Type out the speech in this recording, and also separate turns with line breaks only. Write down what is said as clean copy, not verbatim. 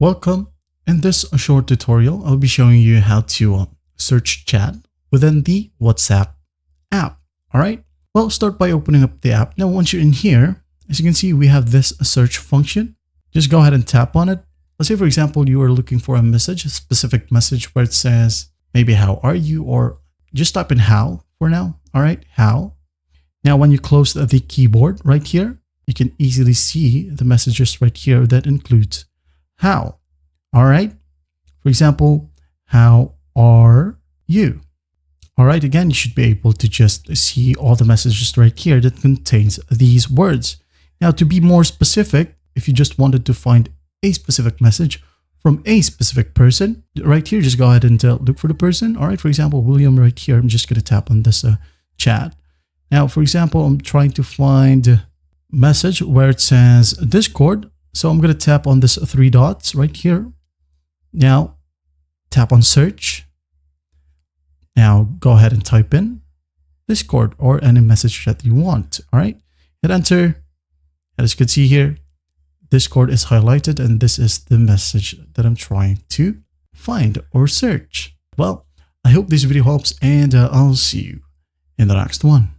Welcome. In this short tutorial, I'll be showing you how to search chat within the WhatsApp app. All right. Well, start by opening up the app. Now, once you're in here, as you can see, we have this search function. Just go ahead and tap on it. Let's say, for example, you are looking for a message, a specific message where it says maybe how are you, or just type in how for now. All right. How. Now, when you close the keyboard right here, you can easily see the messages right here that includes how. All right. For example, how are you? All right. Again, you should be able to just see all the messages right here that contains these words. Now, to be more specific, if you just wanted to find a specific message from a specific person, right here, just go ahead and look for the person. All right. For example, William right here. I'm just going to tap on this chat. Now, for example, I'm trying to find a message where it says Discord. So I'm going to tap on this three dots right here. Now, tap on search. Now, go ahead and type in Discord or any message that you want. All right. Hit enter. As you can see here, Discord is highlighted, and this is the message that I'm trying to find or search. Well, I hope this video helps, and I'll see you in the next one.